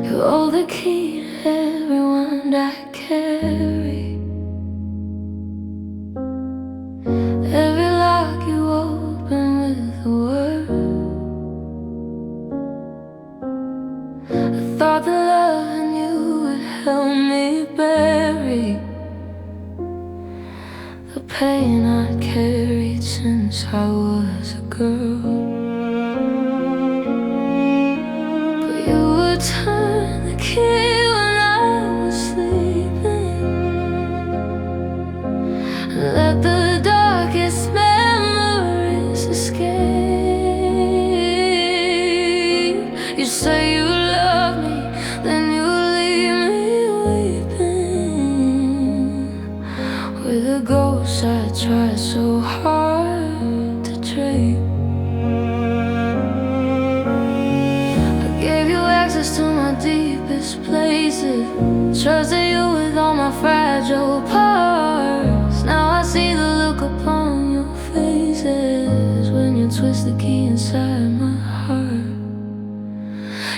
You hold the key to every wound I carry, every lock you open with a word. I thought that loving you would help me bury the pain I carried since I was a girl. But you would turn the key when I was sleeping and let the darkest memories escape. You say you love me, then you leave me weeping with a ghost I tried so hard to drape. I gave you access to my deepest places, trusted you with all my fragile parts. Now I see the look upon your faces when you twist the key inside my heart.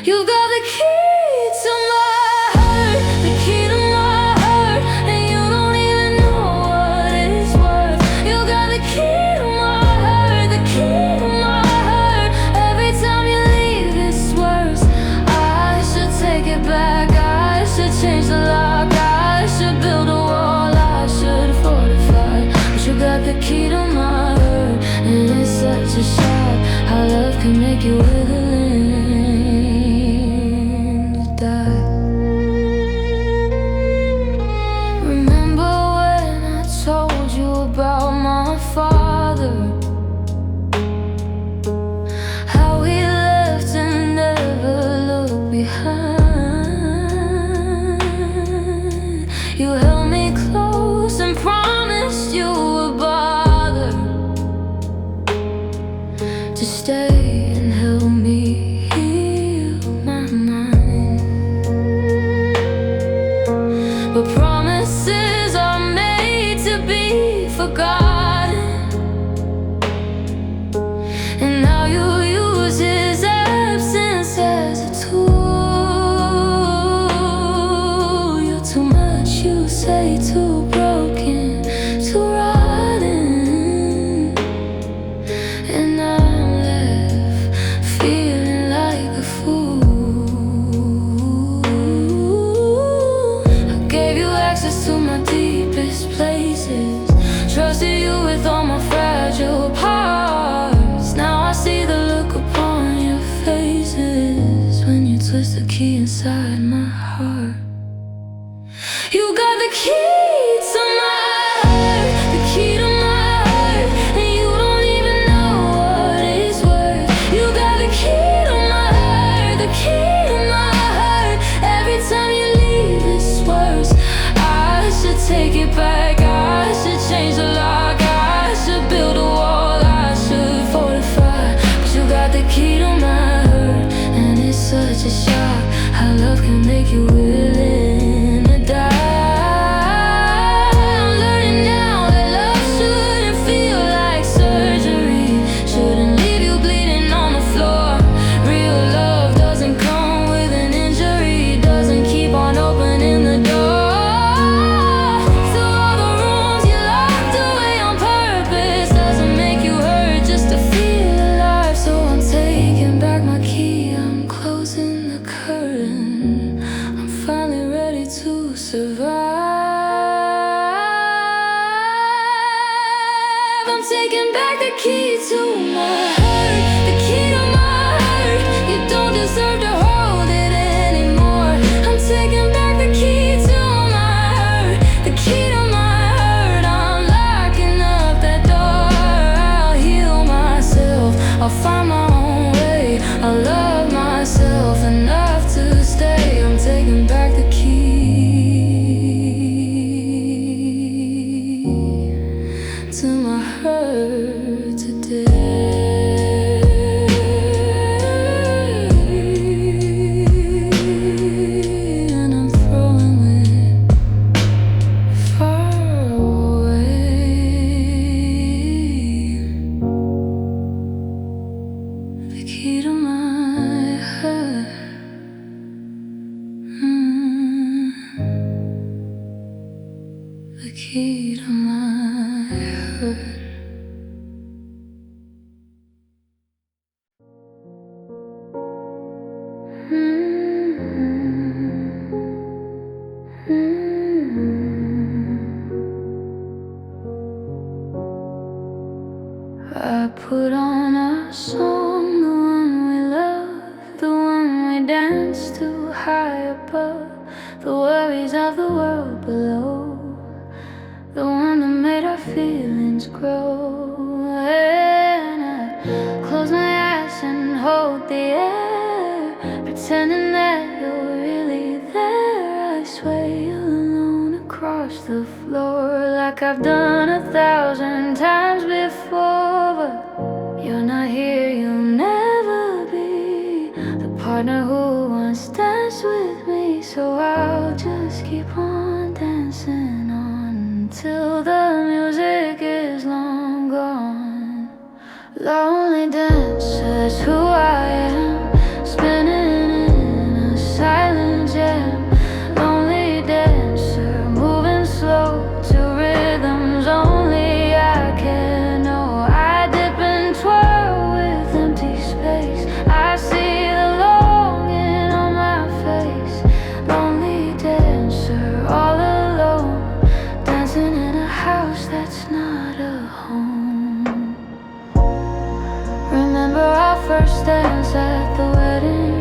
You got the key to my heart, the key to my heart, and you don't even know what it's worth. You got the key to my heart, the key to my heart. Every time you leave it's worse. I should take it back, I should change the lock, I should build a wall, I should fortify. But you got the key to my heart, and it's such a shock how love can make you willing to die. Remember when I told you about my father, how he left and never looked behind. You held me close and promised you would bother to stay and help me heal my mind. But promises are made to be forgotten, and now you use his absence as a tool. You're too much, you say, too broken, too rotten, and I'm left feeling like a fool. I gave you access to my deepest places, trusted you with all my fragile parts. Now I see the look upon your faces when you twist the key inside my heart. You got the key to my heart, the key to my heart, and you don't even know what it's worth. You got the key to my heart, the key to my heart. Every time you leave it's worse. I should take it back, I should change the lock, I should build a wall, I should fortify. But you got the key to my heart, and it's such a shock how love can make you willing to die. I'm learning now that love shouldn't feel like surgery, shouldn't leave you bleeding on the floor. Real love doesn't come with an injury, doesn't keep on opening the door. So all the rooms you locked away on purpose doesn't make you hurt just to feel alive. So I'm taking back my key, I'm closing the curtain, I'm finally ready to survive. I'm taking back the key to my heart, the key to my heart. You don't deserve to hold it anymore. I'm taking back the key to my heart, the key to my heart. I'm locking up that door. I'll heal myself, I'll find my own way, I'll love myself enough to stay. I'm taking back the key to my heart today. high above the worries of the world below, the one that made our feelings grow. And I close my eyes and hold the air, pretending that you're really there. I sway alone across the floor like I've done 1,000 times before. But you're not here, you'll never be the partner who once danced with me. So I'll just keep on dancing on till the music is long gone. Lonely dancer, that's who I am, spinning in a silent jam. Lonely dancer, moving slow to rhythms only I can know. I dip and twirl with empty space, I see the longing on my face. Lonely dancer, all alone, dancing in a house that's not a home. Remember our first dance at the wedding?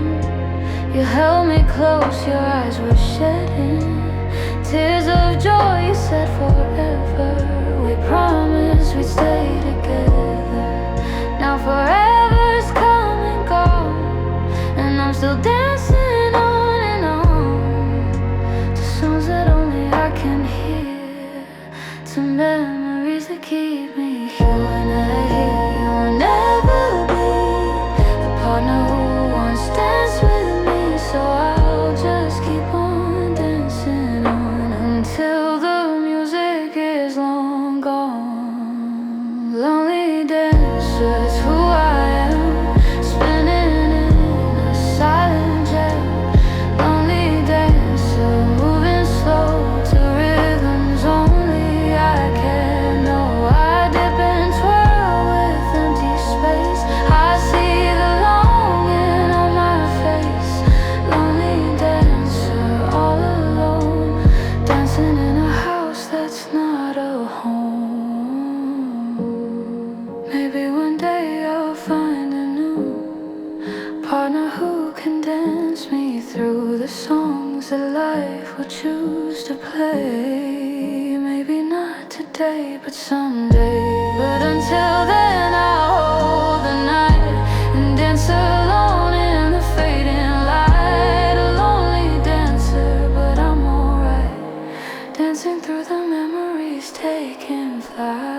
You held me close, your eyes were shedding tears of joy. You said forever, we promised we'd stay together. Now forever's come and gone, and I'm still dancing on and on to songs that only I can hear, to memories that keep me here. When I hear you'll never be the partner who once danced with me, so I'll just keep on dancing on until the music is long gone. Lonely dancer, that's who I am, spinning in a silent jam. Lonely dancer, moving slow to rhythms only I can know. I dip and twirl with empty space, I see the longing on my face. Lonely dancer, all alone, dancing in a house that's not a home. Maybe one day I'll find a new partner who can dance me through the songs that life will choose to play. Maybe not today, but someday. But until then I'll hold the night and dance alone in the fading light. A lonely dancer, but I'm alright, dancing through the memories taking flight.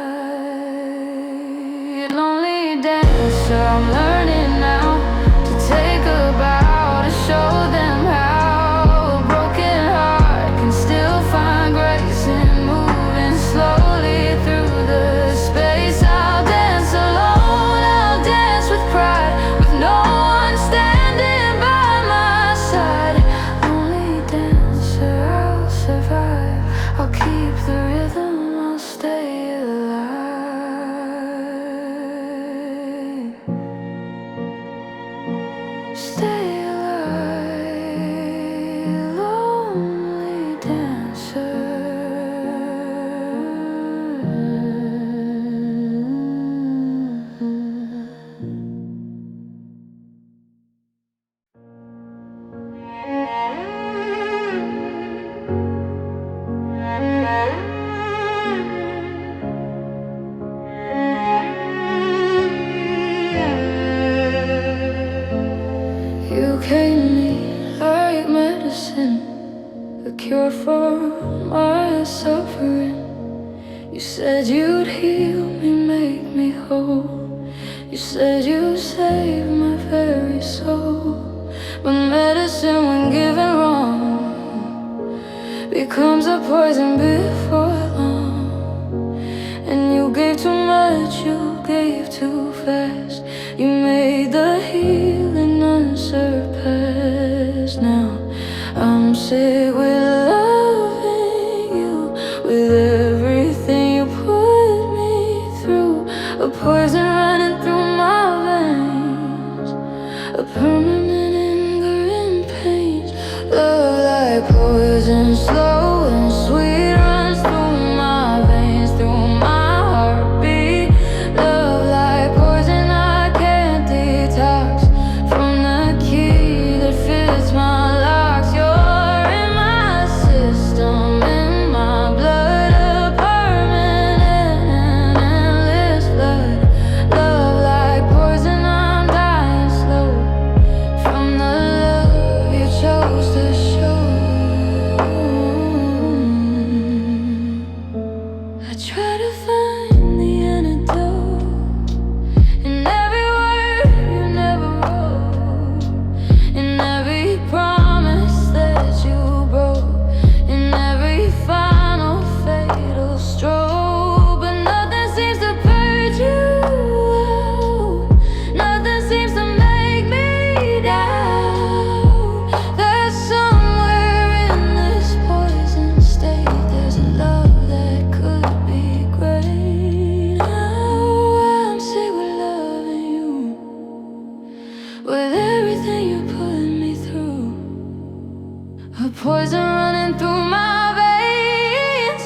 Lonely dancer, I'm learning now to take a bow, to show them how a broken heart can still find grace in moving slowly through the space. I'll dance alone, I'll dance with pride, with no one standing by my side. Lonely dancer, I'll survive, I'll keep the rhythm, I'll stay alive. Stay alive, lonely dancer. You came to me like medicine, a cure for my suffering. You said you'd heal me, make me whole. You said you'd save my very soul. But medicine, when given wrong, becomes a poison before long. And you gave too much, you gave too fast. You made the healing unsurpassed. Now I'm sick with loving you, with everything you put me through. A poison running through my veins, a permanent anger and pain. Love like poison, slow and sweet, runs through my veins, through my heartbeat. Love like poison, I can't detox from the key that fits my lock. a poison running through my veins,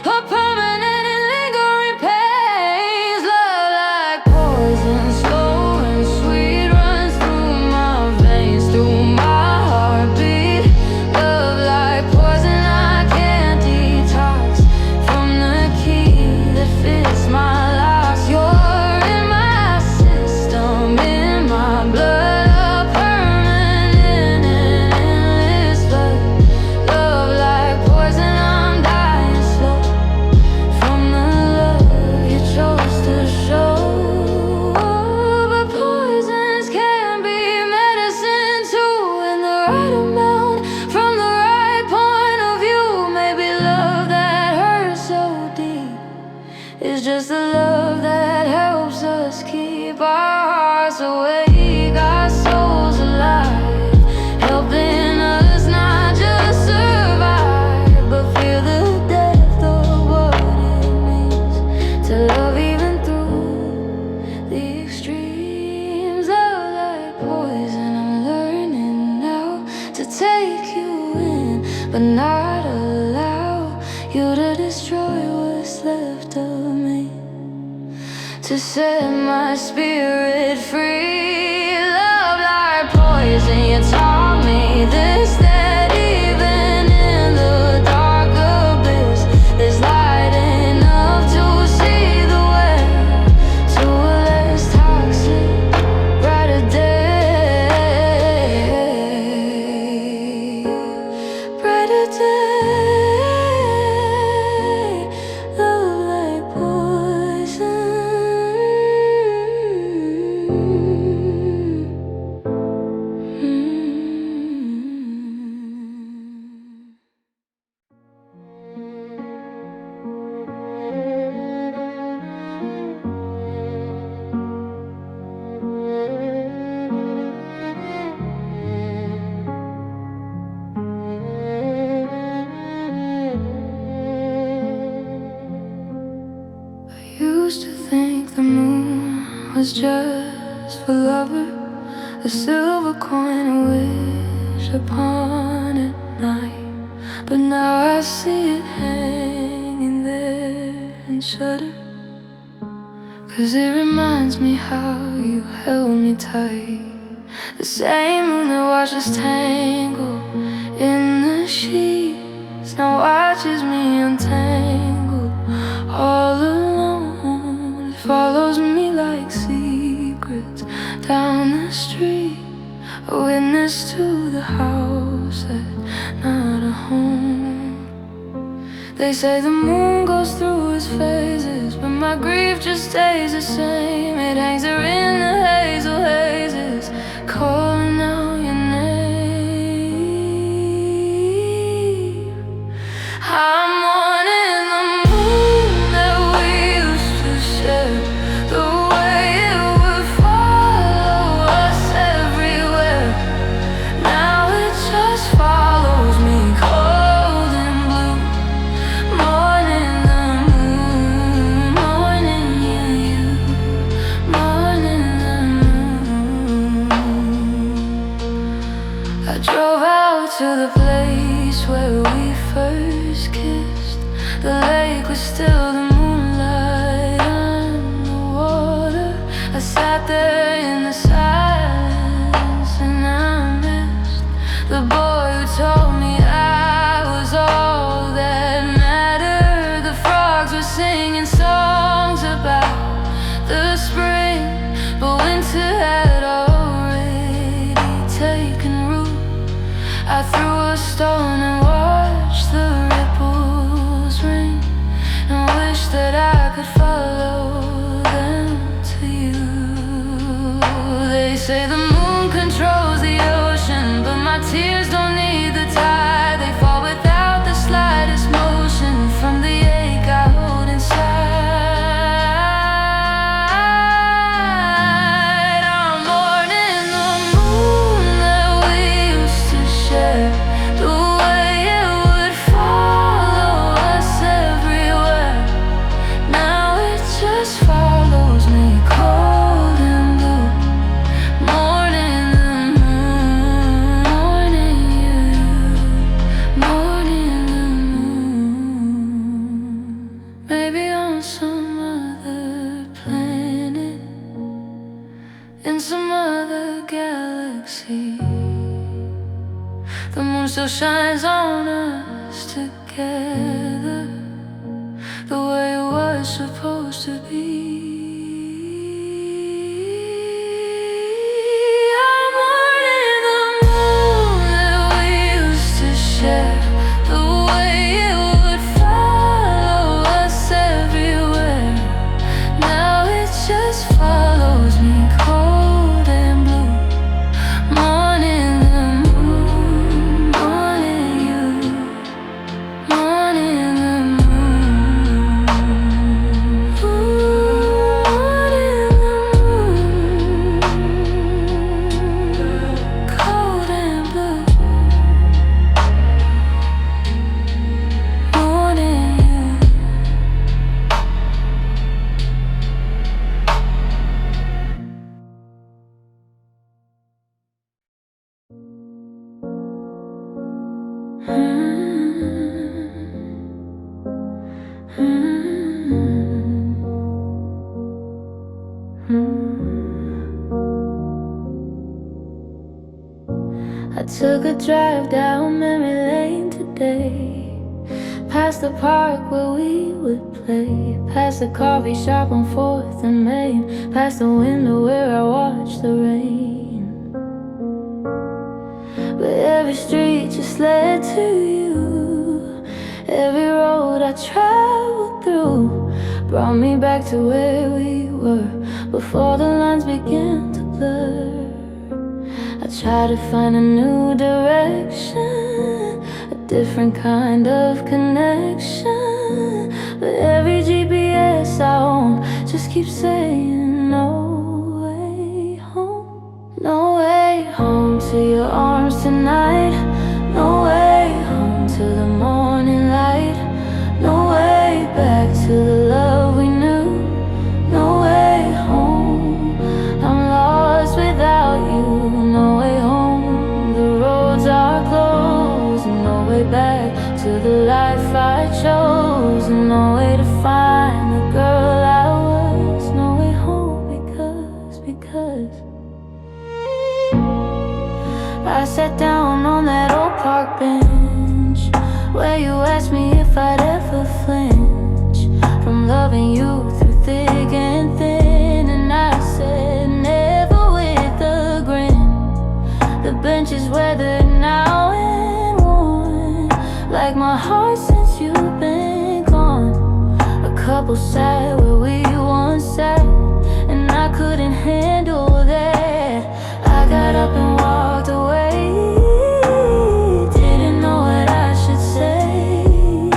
a permanent and lingering pains. Love like poison, slow and sweet, runs through my veins, through my heartbeat. Love like poison, I can't detox from the key that fits my locks. You're in my system, in my blood. It's just the love that helps us keep our hearts awake, our souls alive, helping us not just survive, but feel the depth of what it means to love even through the extremes. Love like poison, I'm learning now to take you in, but not allow you to destroy what's left of me, to set my spirit free. Love like poison, you taught me this, that even in the dark abyss there's light enough to see the way to a less toxic, brighter day, brighter day. Used to think the moon was just for lovers, a silver coin I wish upon at night. But now I see it hanging there and shudder, 'cause it reminds me how you held me tight. The same moon that watched us tangle in the sheets now watches me untangled all alone. It follows me like secrets down the street, a witness to the house that's not a home. They say the moon goes through its phases, but my grief just stays the same. It hangs there in the hazel hazes, calling out your name. I'm mourning the moon that we used to share, the way it would follow us everywhere. Now it just follows me cold and blue. Mourning the moon, mourning you, mourning the moon. I drove out to the place where we first kissed. The lake was still the moonlight on the water. I sat there in the silence and I missed the boy who told me I was all that mattered. The frogs were singing songs about the spring, but winter had already taken root. I threw a stone and watched the ripples ring, and wished that I could follow them to you. They say the moon controls the ocean, but my tears don't need the tide. They fall without the slightest motion from the ache I hold inside. I'm mourning the moon that we used to share, the way still shines on us together, the way it was supposed to be. I'm more than the moon that we used to share, the way it would follow us everywhere. Now it just follows me cold and blue. Morning the moon, morning you, morning the moon. Ooh, morning the moon, cold and blue. Morning you. I took a drive down memory lane today, past the park where we would play, past the coffee shop on 4th and Main, past the window where I watched the rain. But every street just led to you. Every road I traveled through brought me back to where we were before the lines began to blur. I tried to find a new direction, a different kind of connection, but every GPS I own just keeps saying no way home. No way home to your arms tonight. No way home to the morning light. No way back to the love we knew. No way home, I'm lost without you. No way home, the roads are closed. No way back to the life I chose. No way to find the girl I was. No way home because I sat down on that old park bench where you asked me if I'd ever flinch from loving you through thick and thin, and I said never with a grin. The bench is weathered now and worn, like my heart since you've been gone. A couple sat where we once sat, and I couldn't handle that. I got up and walked away. Didn't know what I should say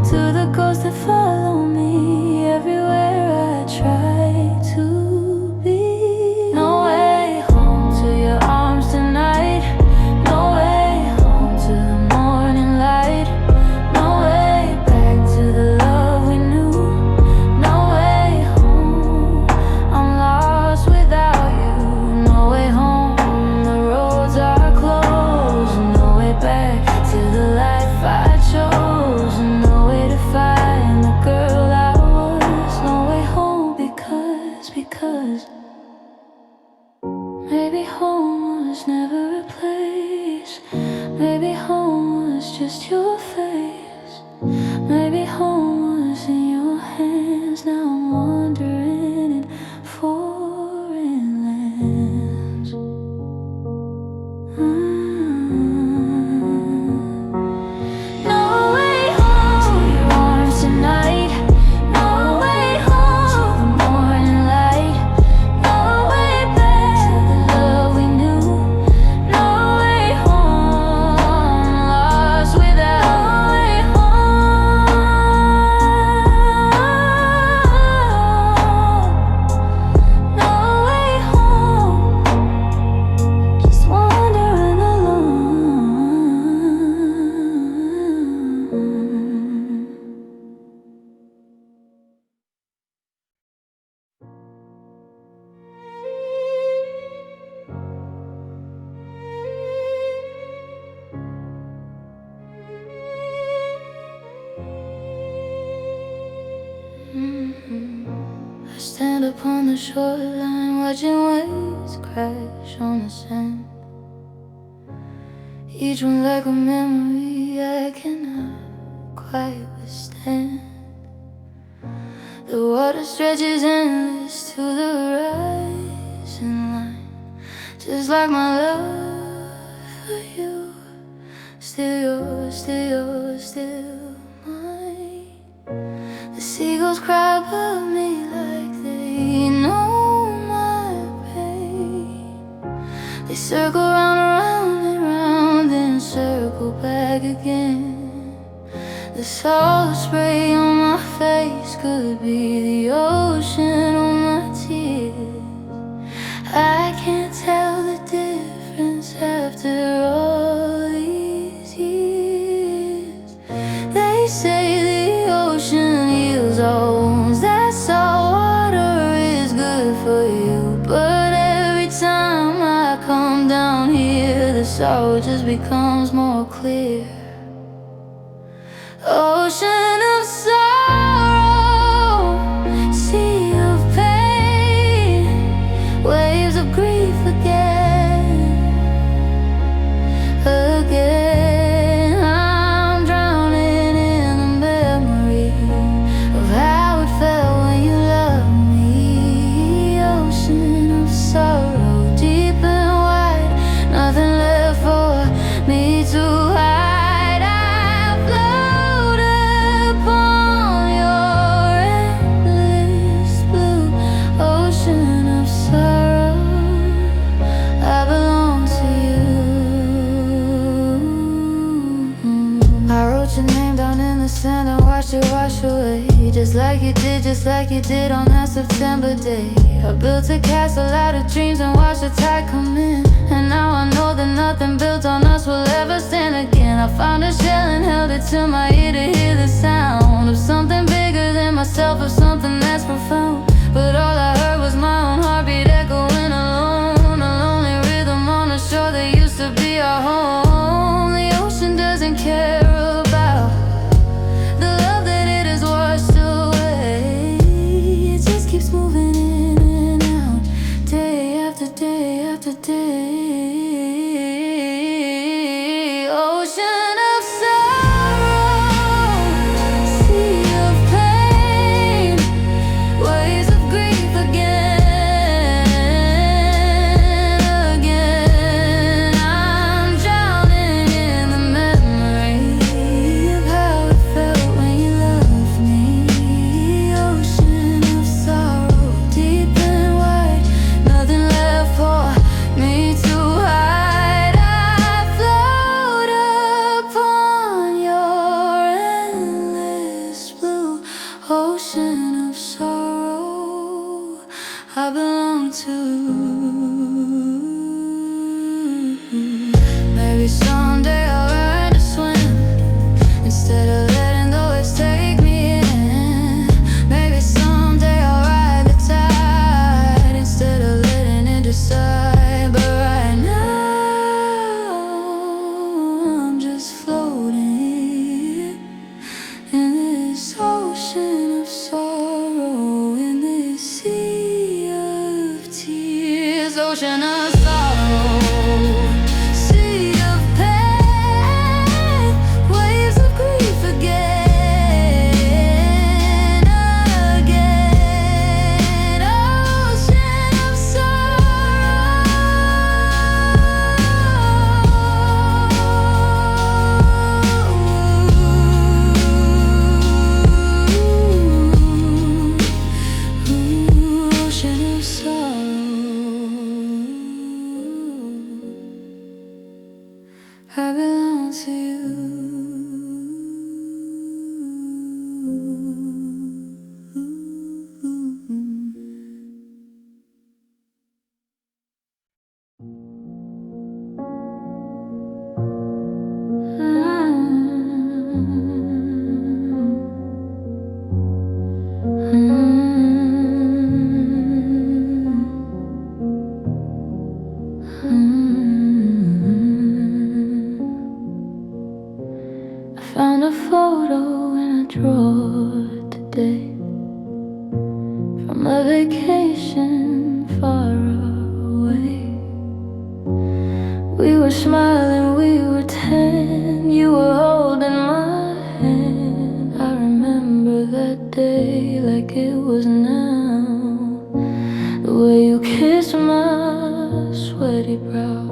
to the ghosts that follow me everywhere I try to be. No way home to your arms tonight. No way home to the morning light. No way back to the love we knew. No way home, I'm lost without you. No way home, the roads are closed. No way back to the life I chose. No way to find the girl I was. No way home because maybe home was never a place. Maybe home was just your face. Maybe home was in your hands. Now I'm wandering in foreign lands. No way home to your arms tonight. No way home to the morning light. No way back to the love we knew. No way home, lost without. No way home. No way home, just wandering alone. I stand upon the shoreline, watching waves crash on the sand. each one like a memory I cannot quite withstand. The water stretches endless to the rising line, just like my love for you. Still yours, still yours, still mine. The seagulls cry above me like they know my pain. They circle round, around and round, then circle back again. The salt spray on my face could be the ocean on my tears. I can't tell the difference after all these years. They say the ocean heals all wounds, that salt water is good for you. But every time I come down here, the sorrow just becomes more clear. Ocean of sorrow, sea of pain, waves of grief again, again. I'm drowning in the memory of how it felt when you loved me. Ocean of sorrow, deep and wide, nothing left for me to hide. And I watched it wash away, just like you did, just like you did on that September day. I built a castle out of dreams and watched the tide come in. And now I know that nothing built on us will ever stand again. I found a shell and held it to my ear to hear the sound of something bigger than myself, of something that's profound. But all I heard was my own heartbeat echoing alone, a lonely rhythm on a shore that used to be our home. The ocean doesn't care about the love that it has washed away. It just keeps moving in and out, day after day after day. Ocean of sorrow, sea of pain, waves of grief again, again. I'm drowning in the memory of how it felt when you loved me. Ocean of sorrow, deep and wide, nothing left for me to hide. I float upon your endless blue. Ocean of sorrow, I belong to. Maybe someday I'll learn to swim instead of letting the waves take me in. Maybe someday I'll ride the tide instead of letting it decide. But right now I'm just floating in this ocean of sorrow, in this sea of tears. Ocean of sorrow, sea of pain, waves of grief again, again. Ocean of ocean of sorrow, I belong to you. I found a photo in a drawer today from a vacation far away. We were smiling, we were was now. The way you kissed my sweaty brow,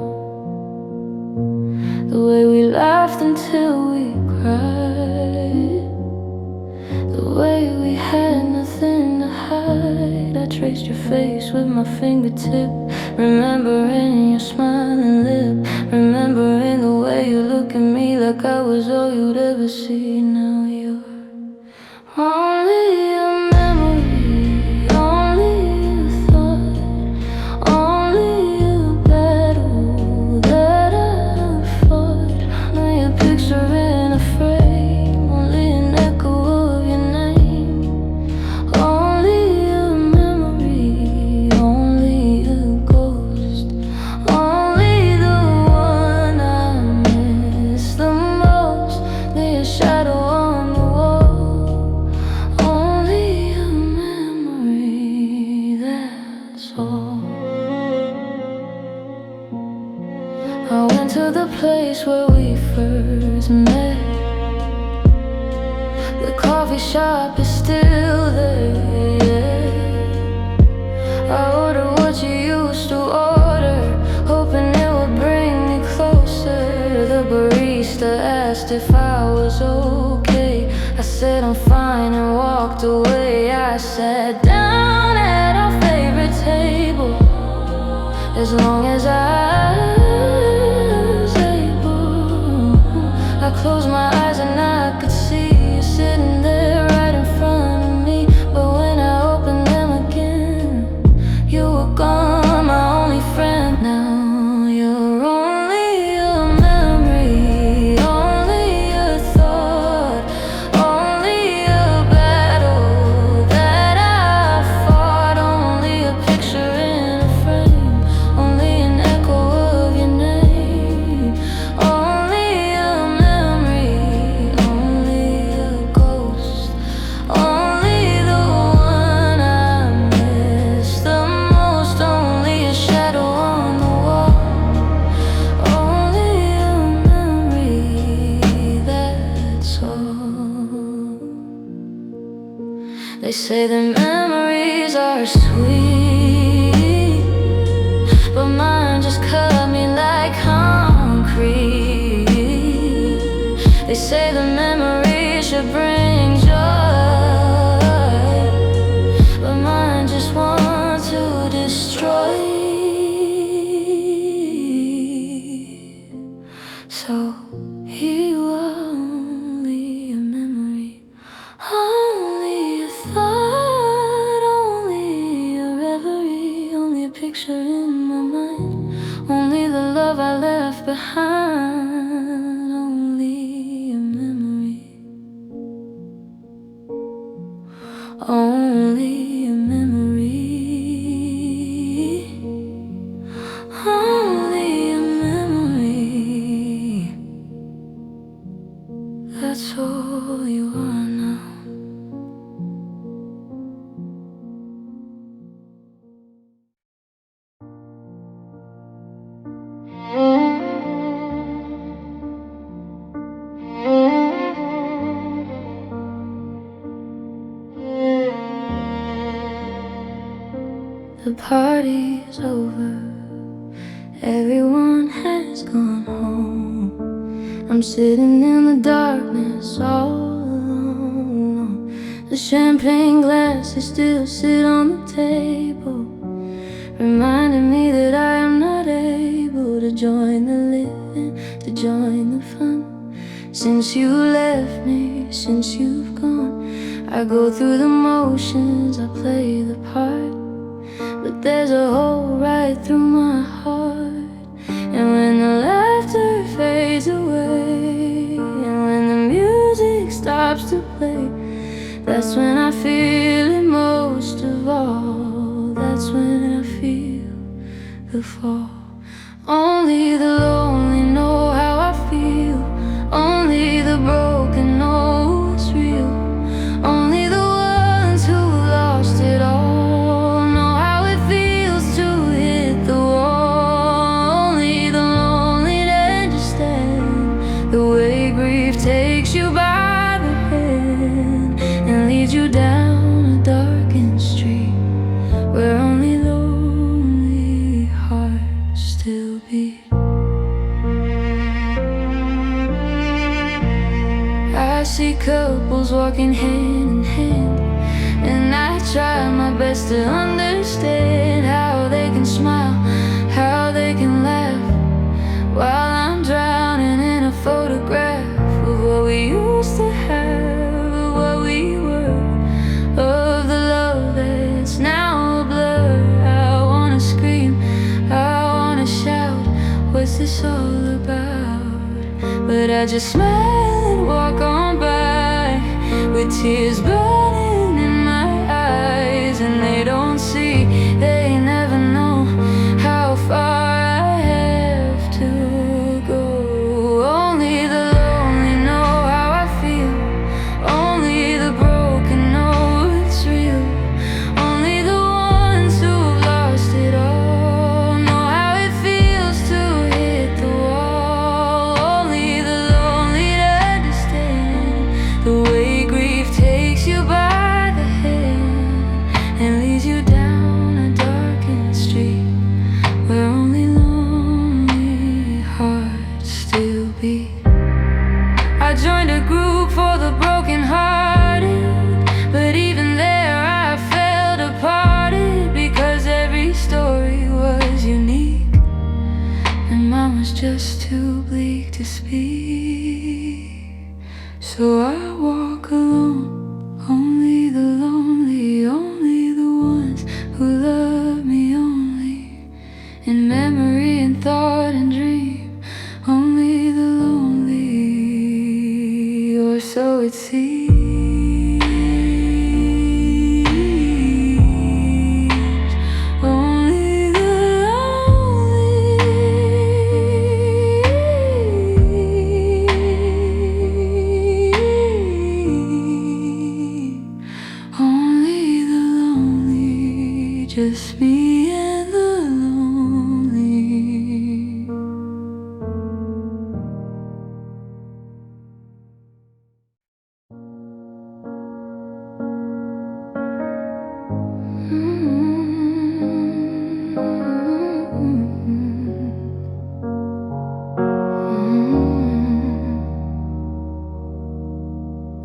the way we laughed until we cried, the way we had nothing to hide. I traced your face with my fingertip, remembering your smiling lip, remembering the way you look at me like I was all you'd ever see. Now you're only a memory, only a thought, only a battle that I fought. Only a picture in a frame, only an echo of your name. Only a memory, only a ghost, only the one I miss the most. Only a shadow on the wall, only a memory, that's all. I went to the place where we first met. The coffee shop is still there, yeah. I ordered what you used to order, hoping it would bring me closer. The barista asked if I was okay. I said I'm fine and walked away. I sat down at our favorite table, as long as I was able. I closed my eyes and I could see you sitting there right in front of me. But when I opened them again, you were gone, my only friend. Now you're only a memory, only a thought, only a battle that I fought. Only a picture in a frame, only an echo of your name. Only a memory, only a ghost, only the one I miss the most. Only a shadow on the wall, only a memory, that's all. They say that memories are sweet, but mine just cut me like concrete. They say the memories should bring joy, but mine just want to destroy. So here you are, only a memory, only a thought, only a reverie, only a picture in my mind, only the love I left behind. Only a memory, only a memory, only a memory, that's all you are now. The party's over, everyone has gone home. I'm sitting in the darkness all alone. The champagne glasses still sit on the table, reminding me that I am not able to join the living, to join the fun. Since you left me, since you've gone, I go through the motions, I play the part, but there's a hole right through my heart. And when the laughter fades away, and when the music stops to play, that's when I feel it most of all. That's when I feel the fall. Only the lonely know how I feel, only the broken know it's real. Only the ones who lost it all know how it feels to hit the wall. Only the lonely understand the way grief takes you by the hand and leads you down a dark and see couples walking hand in hand, and I try my best to understand how they can smile, how they can laugh, while I'm drowning in a photograph of what we used to have, of what we were, of the love that's now a blur. I wanna scream, I wanna shout, what's this all about? But I just smile and walk on by, with tears burning in my eyes. And they don't see, they never know how far I have to go. Only the lonely know how I feel, only the broken know it's real. Only the ones who've lost it all know how it feels to hit the wall. Only the lonely understand the way grief takes you by the hand and leads you down a darkened street where only lonely hearts still beat. I joined a group for the broken-hearted, but even there I felt departed, because every story was unique and mine was just too bleak to speak. So I walk alone, only the lonely, only the ones who love me only, in memory and thought and dream, only the lonely, or so it seems. Only the lonely, only the lonely, just me and the lonely.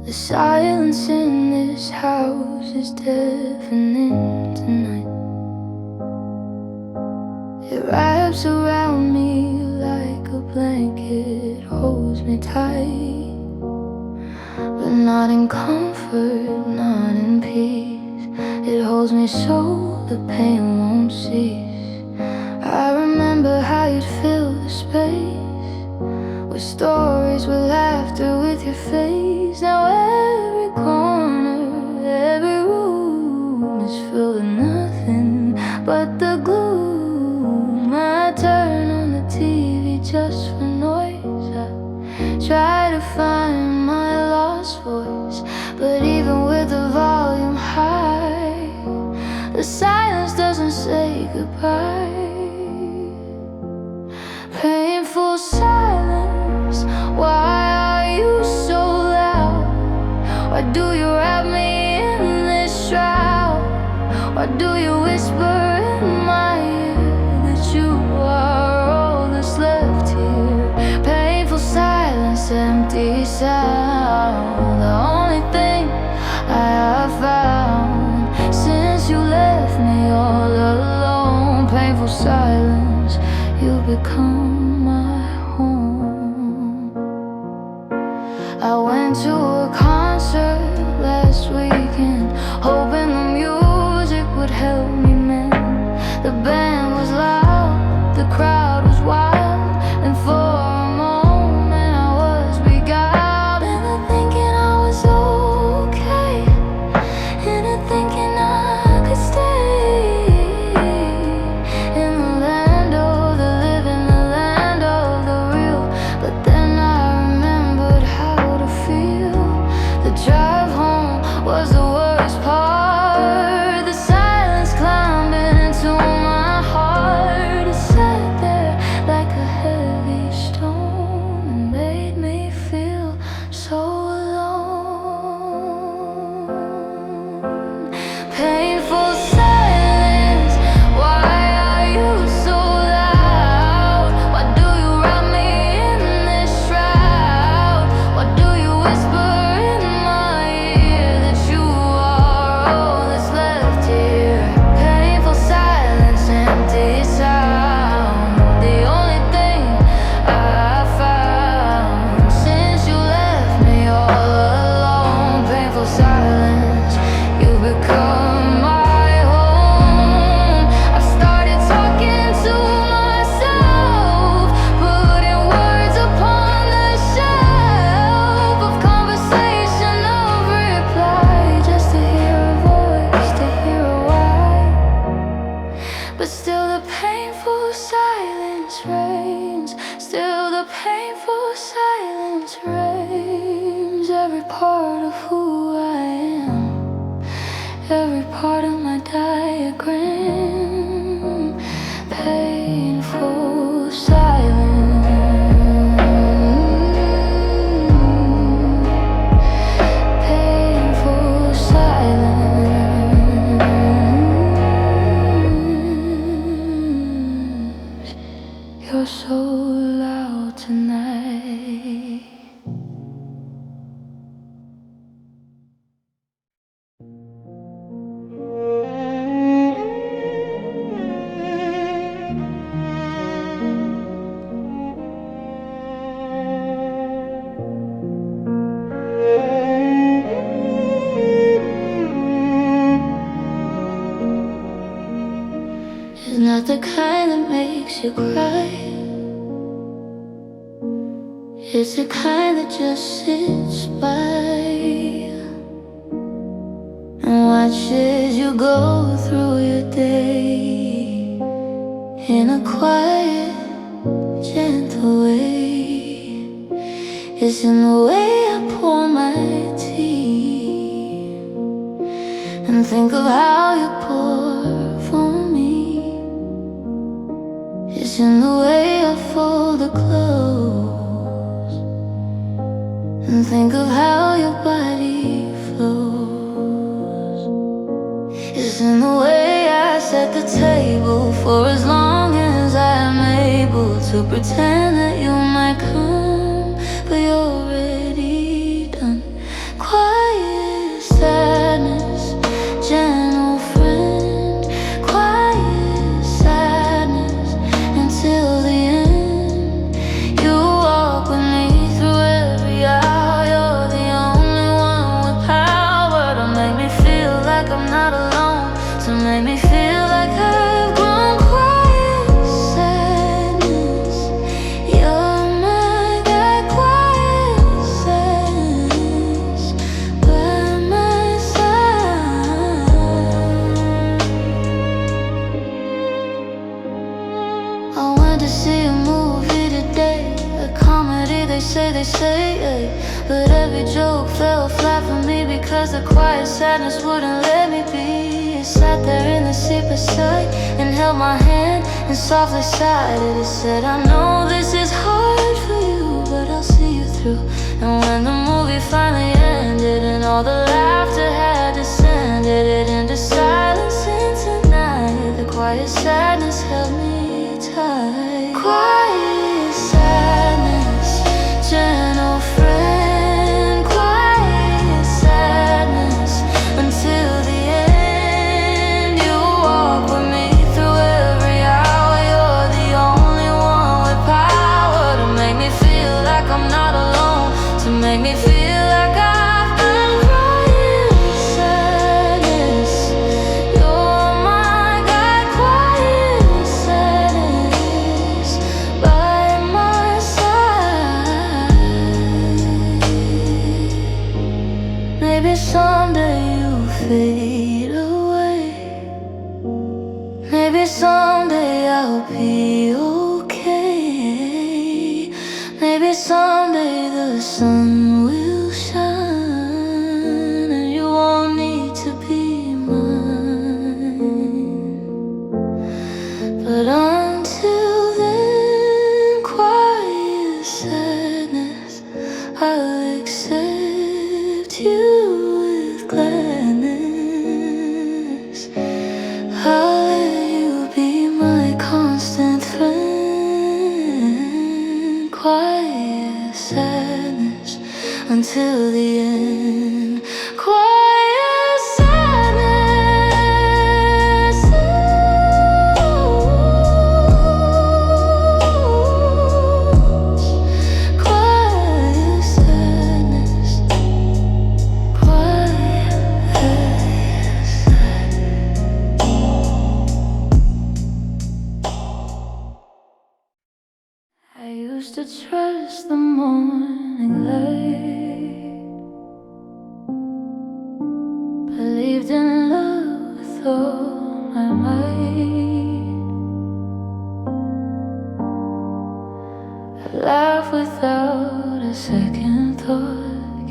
The silence in this house is deafening tonight. It wraps around me like a blanket, holds me tight, but not in comfort, not in peace. It holds me so the pain won't cease. I remember how you'd fill the space with stories, with laughter, with your face. Now every corner, every room is filled with nothing but the gloom. I turn on the TV just for noise. I try to find my lost voice, but even with the volume high, the silence doesn't say goodbye. Painful silence, why are you so loud? Why do you wrap me in this shroud? Why do you whisper in my ear that you are all that's left here? Painful silence, empty sound, the only thing I have found since you left me all alone. Painful silence, you become my home. I went to a concert last weekend, hoping the music would help me mend. The band was loud, the crowd was wild, and for a moment I was beguiled into thinking I was okay, into thinking I could stay in the land of the living, the land of the real. But then I remembered how to feel part of who I am, every part of my diagram. Painful silence, painful silence. You're so loud tonight. It's not the kind that makes you cry. It's the kind that just sits by and watches you go through your day in a quiet, gentle way. It's in the way I pour my tea and think of how you pour for me. It's in the way I fold the clothes and think of how your body flows. It's in the way I set the table for as long as I'm able to pretend that you might come, but you're already done. Quiet sadness, gentle friend. Quiet sadness until the end. You walk with me through every hour. You're the only one with power to make me feel like I'm not alone, to make me feel like I've grown. Quiet sadness, you're my guide. Quiet sadness by my side. I went to see a movie today, a comedy, they say, yeah. But every joke fell flat for me because the quiet sadness wouldn't let me be. I sat there in the seat beside and held my hand and softly sighed. It said, I know this is hard for you, but I'll see you through. And when the movie finally ended and all the laughter had descended it into silence into night, the quiet sadness held me tight. Quiet sadness, gentle friend. Quiet sadness until the end. You walk with me through every hour. You're the only one with power to make me feel like I'm not alone, to make me feel like I've been crying. Sadness, you're my guide. Quiet sadness by my side. Maybe someday you'll fade away. Maybe someday I'll be okay. Maybe someday the sun will shine and you won't need to be mine. But until then, quiet sadness, I'll accept you with gladness. I'll let you be my constant friend. Quiet sadness until the end. Quiet sadness, quiet sadness, quiet sadness. I used to trust the morning light.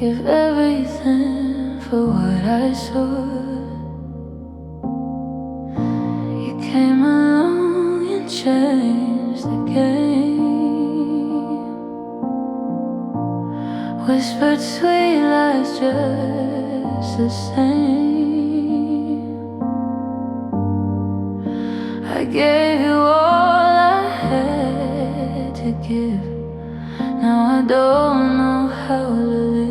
give everything for what I saw. You came along and changed the game, whispered sweet lies just the same. I gave you all I had to give. Now I don't know how to live.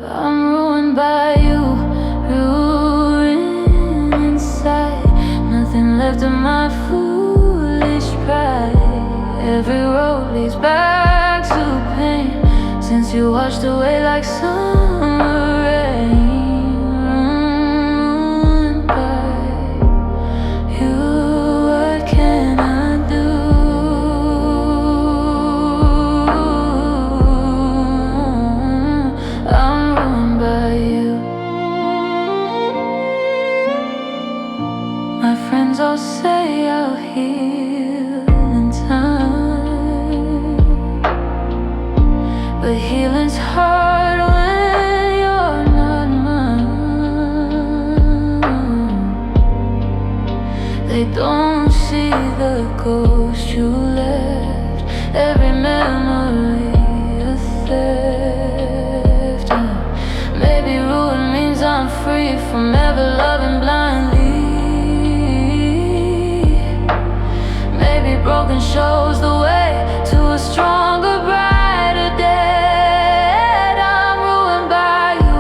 I'm ruined by you, ruined inside. Nothing left of my foolish pride. Every road leads back to pain, since you washed away like summer rain. Ruined by you, what can I do? I'm ruined by you. My friends all say I'll heal in time, but healing's hard when you're not mine. They don't see the ghost you left, every memory a theft. Maybe ruin means I'm free from ever loving blindly. Maybe broken shows the way to a stronger, brighter day. I'm ruined by you,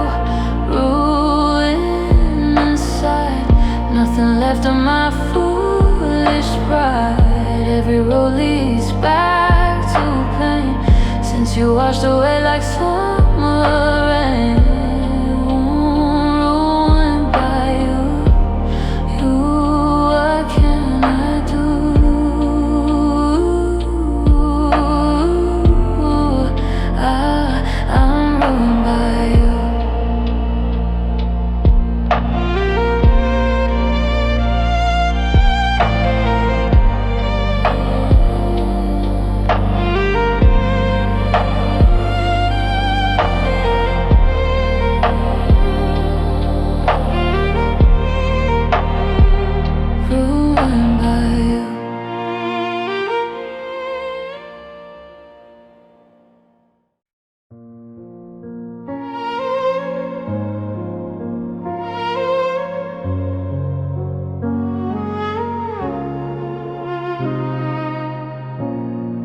ruined inside. Nothing left of my foolish pride. Every road leads back to pain, since you washed away like summer rain. Ruined by you, what can I do? I'm ruined by you. Ruined by you.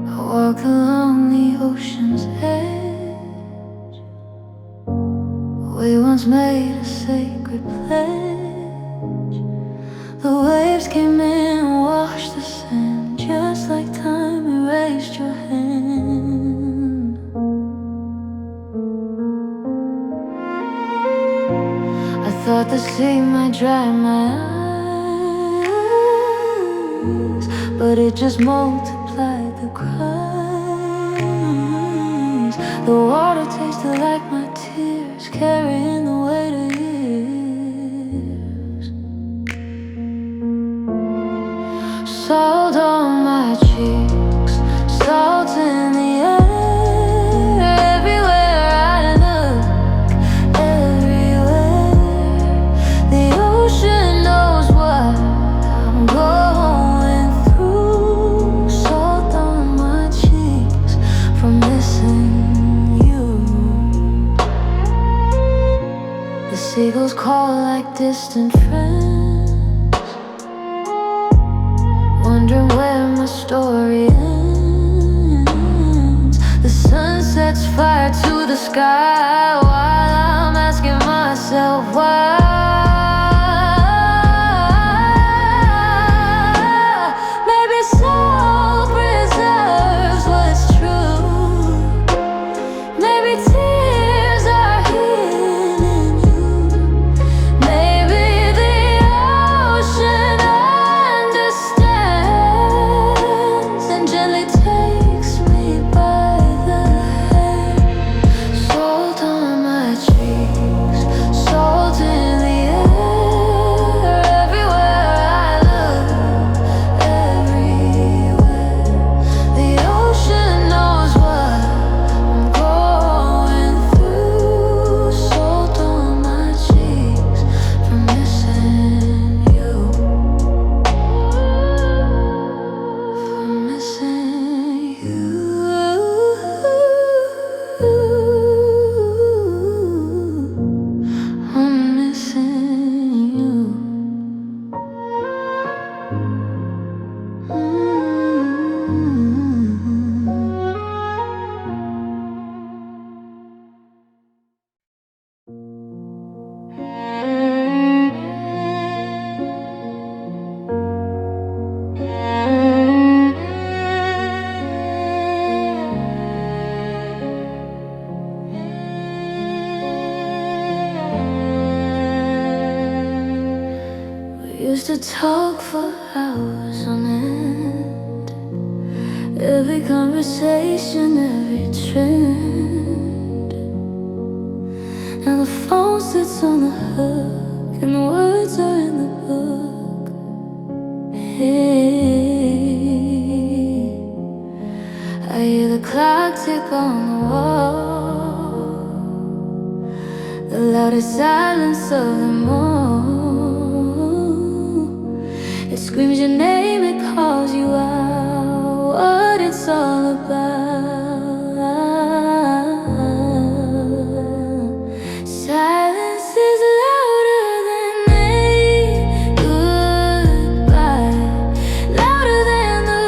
I walk along the ocean's edge. We once made a sacred pledge. The waves came in and washed the sand, just like time erased your hand. I thought the sea might dry my eyes, but it just multiplied the cries. The water tasted like my tears, carrying the weight of years. Salt on my cheeks, salt in the air. Everywhere I look, everywhere. The ocean knows what I'm going through. Salt on my cheeks from missing you. The seagulls call like distant friends, wondering where my story ends. The sun sets fire to the sky while I'm asking myself why. Maybe salt preserves what's true. Maybe tears are healing you. Maybe the ocean understands and gently takes me by the hand. Salt used to talk for hours on end. Every conversation, every trend. Now the phone sits on the hook and the words are in the book. Hey, I hear the clock tick on the wall, the loudest silence of them all. It screams your name, it calls you out, what it's all about. Silence is louder than any goodbye, louder than the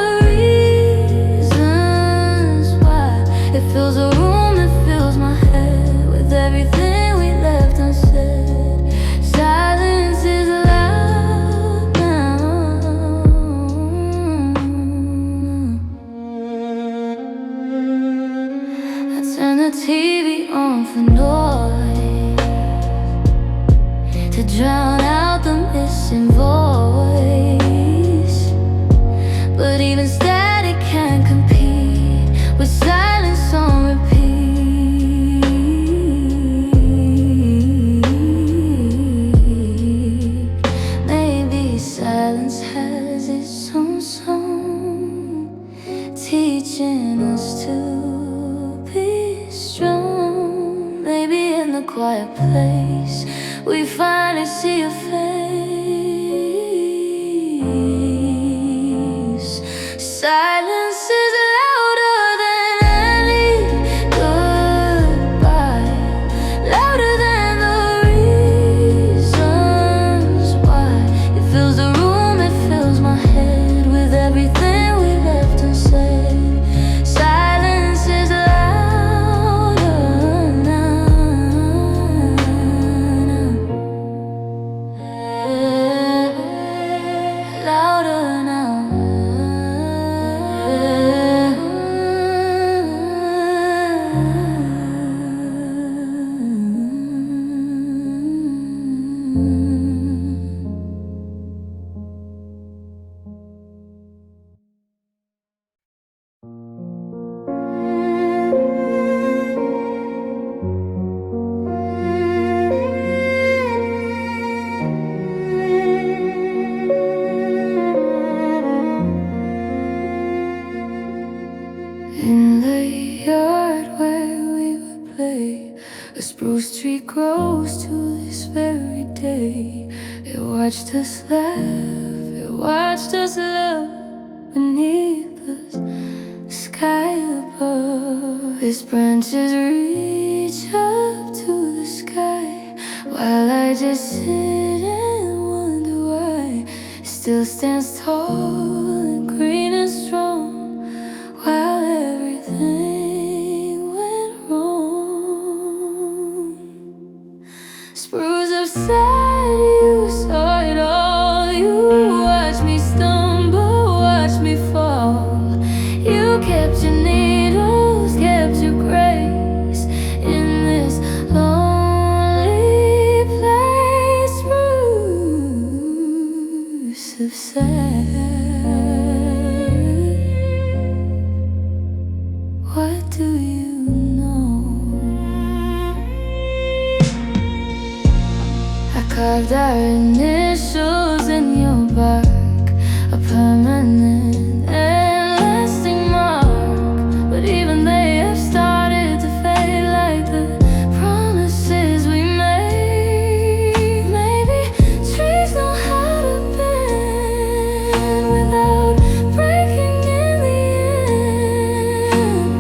reasons why. It fills a room, it fills my head with everything we left unsaid. Silence is loud now. I turn the TV on for noise to drown out the missing voice, but even static can't compete with silence on repeat. Maybe silence has its own song, teaching us to be strong. Maybe in the quiet place we finally see a face. Silence is louder than any goodbye, louder than the reasons why. It fills the room, it fills my head with everything we left unsaid. Silence is louder now. Louder now. In the yard where we would play, a spruce tree grows to this very day. It watched us laugh, it watched us love beneath the sky above. Its branches reach up to the sky, while I just sit and wonder why it still stands tall and green and strong, while everything went wrong. Spruce upside, you saw it all. You watched me stumble, watched me fall. You kept your needles, kept your grace in this lonely place. Spruce upside, what do you know? I carved our initials in your bark, a permanent and lasting mark. But even they have started to fade, like the promises we made. Maybe trees know how to bend without breaking in the end.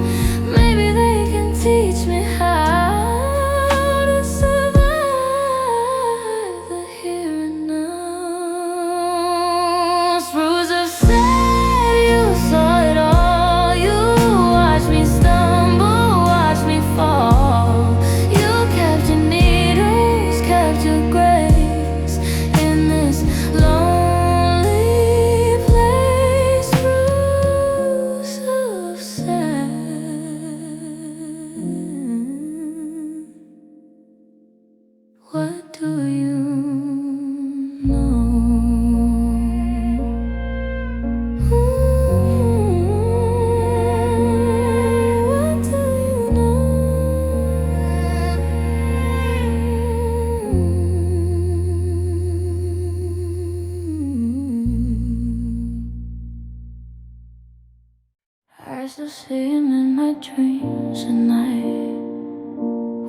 Maybe they can teach me how to survive the here and now.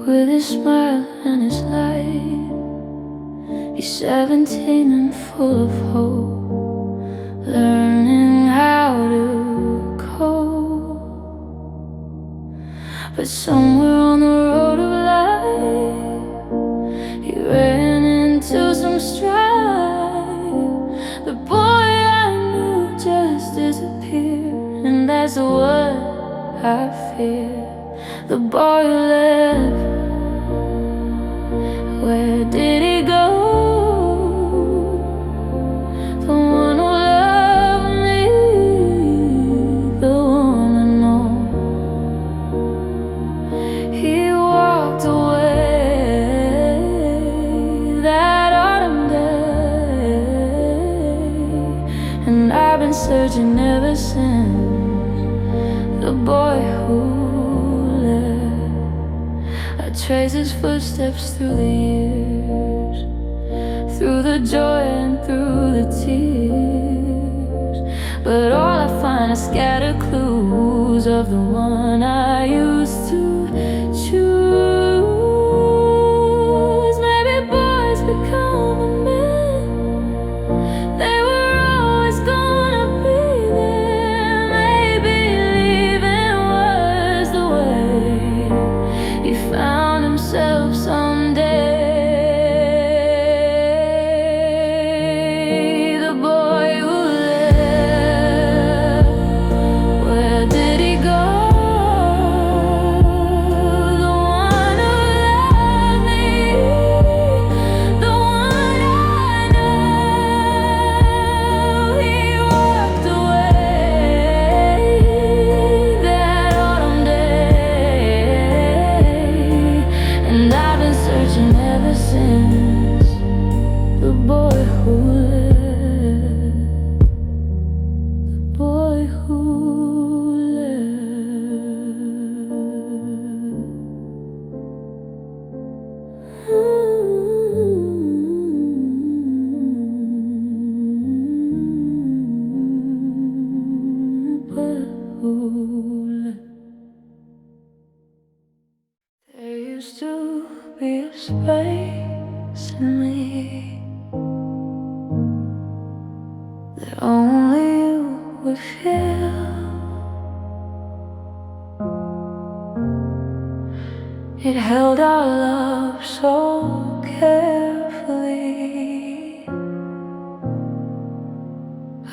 with his smile and his light. He's 17 and full of hope, learning how to cope. But somewhere on the road of life, he ran into some strife. The boy I knew just disappeared, and that's what I fear. The boy who left, where did he go? The one who loved me, the one I know. He walked away that autumn day, and I've been searching ever since. The boy who left, I trace his footsteps through the years, through the joy and through the tears. But all I find are scattered clues of the one I used to choose. Maybe boys become a man, they were always gonna be there. Maybe leaving was the way he found himself someday. The boy who left, where did he go? The one who loved me, the one I know. He walked away that autumn day, and I've been searching ever since. The boy who left, the boy who left. There used to be a space in me that only you would fill. It held our love so carefully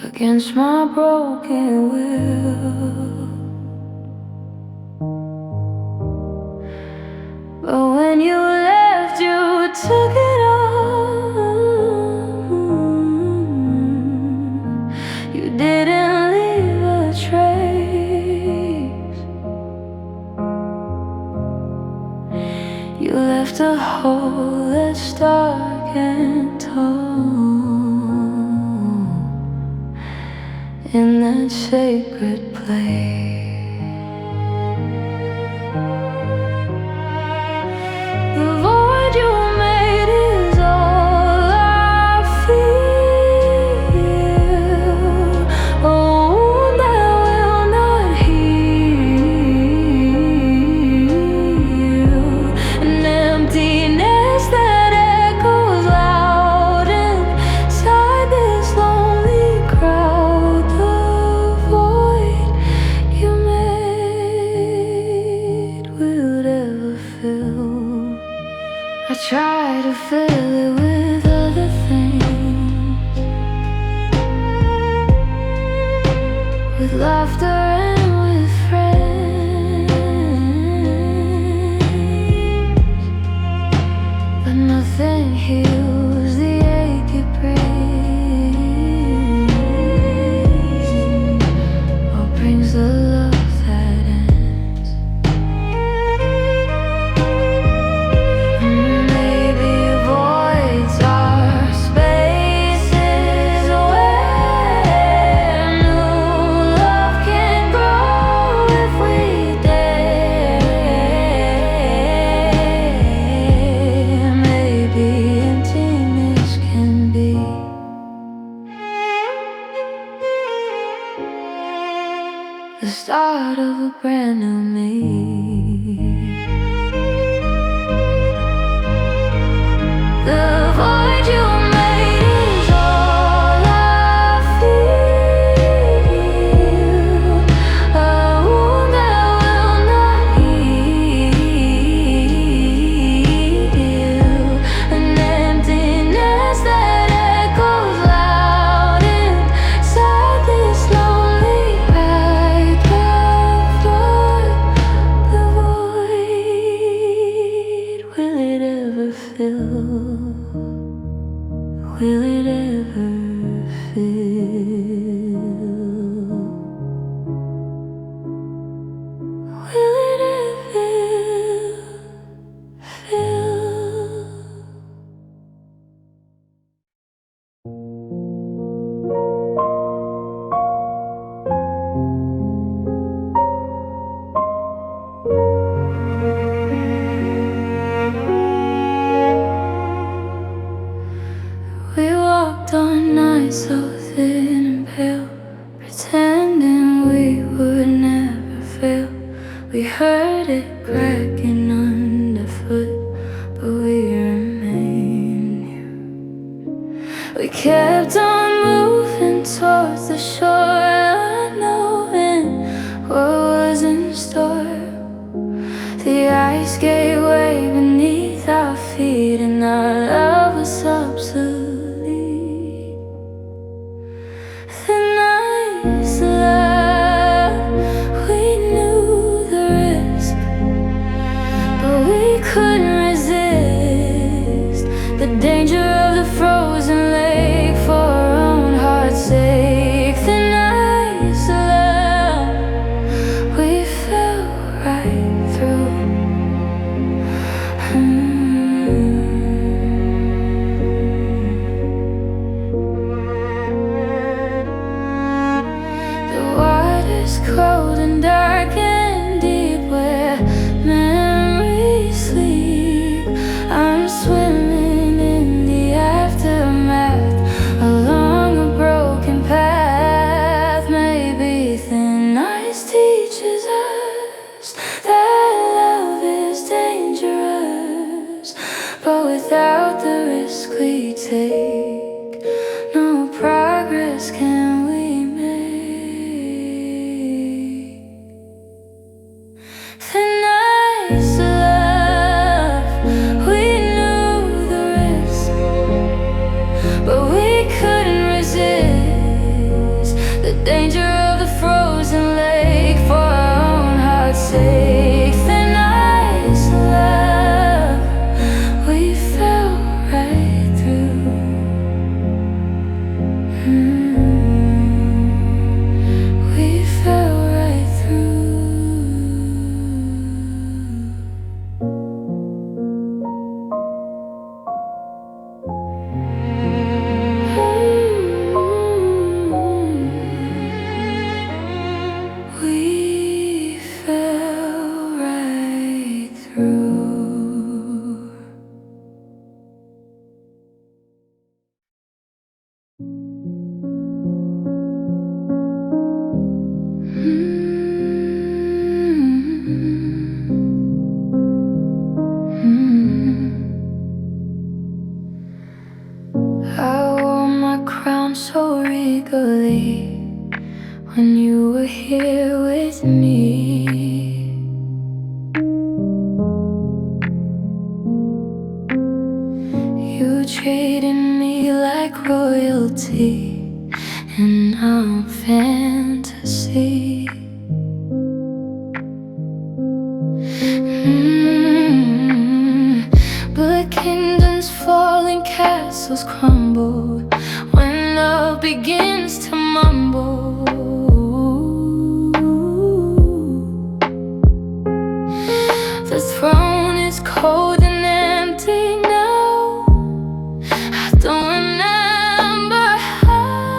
against my broken will. But when you left, you took it all. You didn't leave a trace. You left a hole that's dark and torn in that sacred place. The void you made is all I feel, a wound that will not heal, an emptiness that echoes loud inside this lonely crowd. The void you made will ever fill. I try to fill it with other things, with laughter and with friends, but nothing heals the ache it brings, or brings the love that ends. Maybe voids are spaces where new love can grow if we dare. Maybe emptiness can be the start of a brand new me. ever fill? Will it ever fill? Will it ever fill? We walked on nights so thin and pale, pretending we would never fail. We heard it cracking underfoot, but we remained here. We kept on moving towards the shore, knowing what was in store. The ice gave way beneath our feet, and our love was obsolete. The nights love, we knew the risk, but we couldn't resist the danger of the frozen lake for our own heart's sake. The nights love, we fell right through. The water's cold and dark and deep where memories sleep. I'm swimming in the aftermath along a broken path. Maybe thin ice teaches us that love is dangerous, but without the risk we take, no progress can we make. The nights love, we knew the risk, but we couldn't resist the danger of the frozen lake for our own heart's sake. The nights love, we fell right through. We fell right through. We fell right through. I wore my crown so regally when you were here with me. You treated me like royalty in our fantasy. But kingdoms fall and castles crumble when love begins to mumble. The throne is cold and empty now. I don't remember how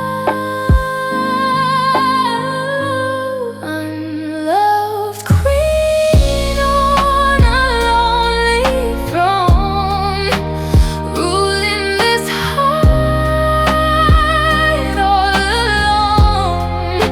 unloved queen on a lonely throne, ruling this heart all alone.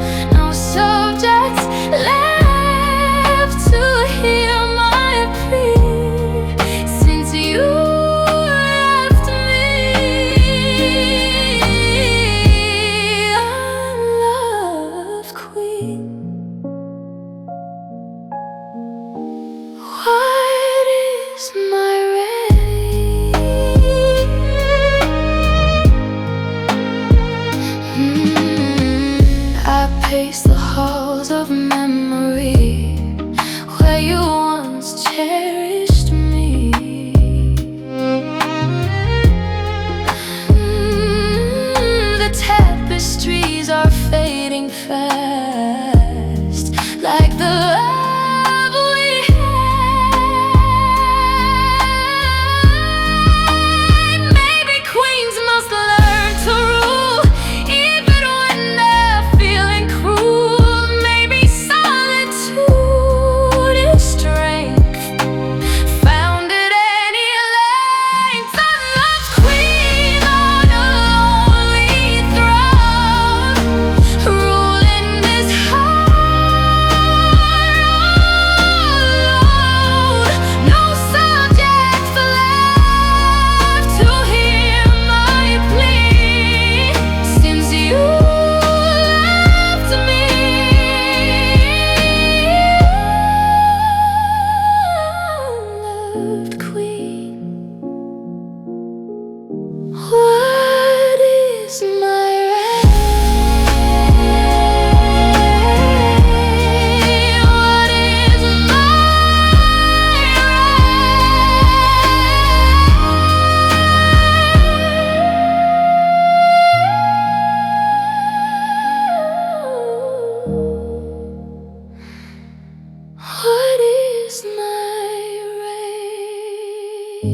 I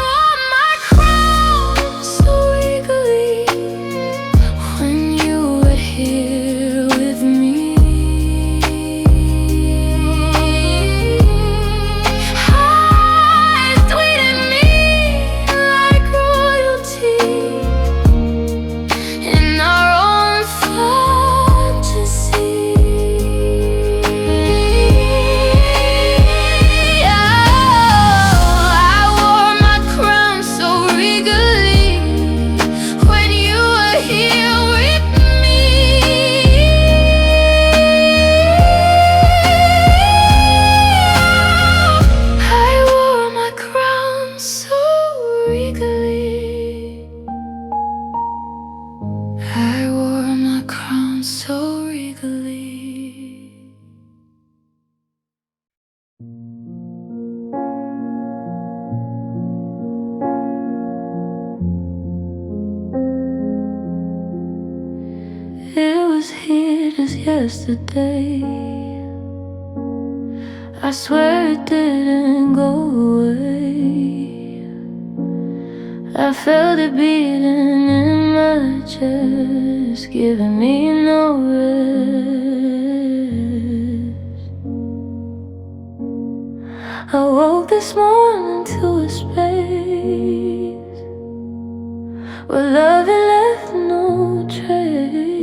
wore my crown so regally when you were here with me. Eyes tweeted me like royalty in our own fantasy. I wore my crown so regally. It was here just yesterday. I swear it didn't go away. I felt it beating in my chest, giving me no rest. I woke this morning to a space where love had left no trace.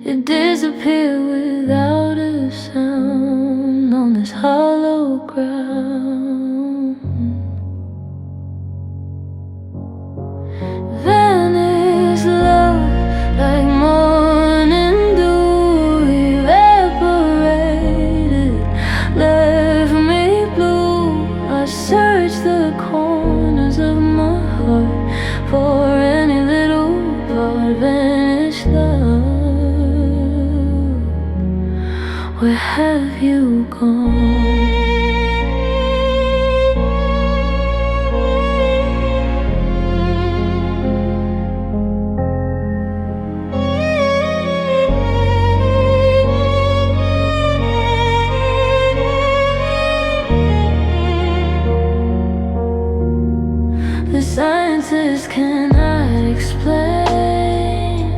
It disappeared without a sound on this hollow ground. Vanished love like morning dew, evaporated, left me blue. I searched the corners of my heart for any little part of vanished love. Where have you gone? The scientists cannot explain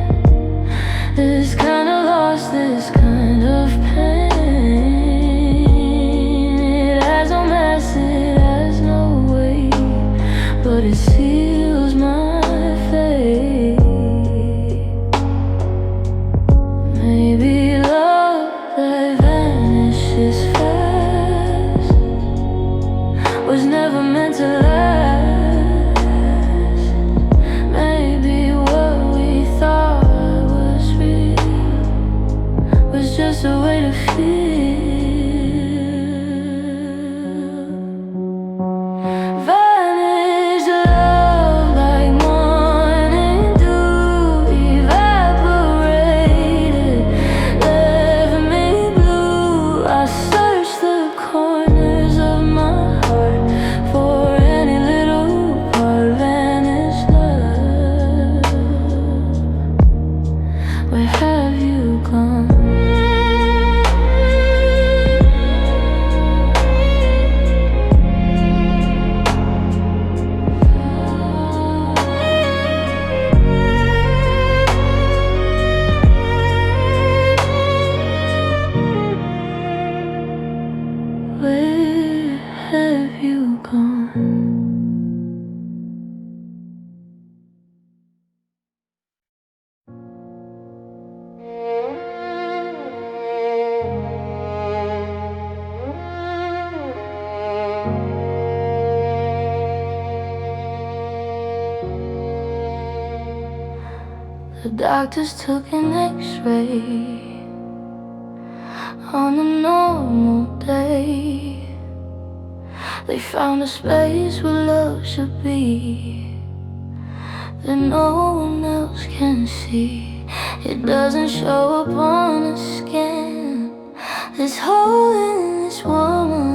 this kind of loss, this kind of pain. It has no mass, it has no weight, but it seals my fate. Maybe love that vanishes fast was never meant to last. Just a way to feel. Vanished love like morning dew, evaporated, left me blue. I searched the corners of my heart for any little part of vanished love. Where have you gone? Where have you gone? The doctors took an x-ray on a normal day. They found a space where love should be that no one else can see. It doesn't show up on the scan. This hole in this woman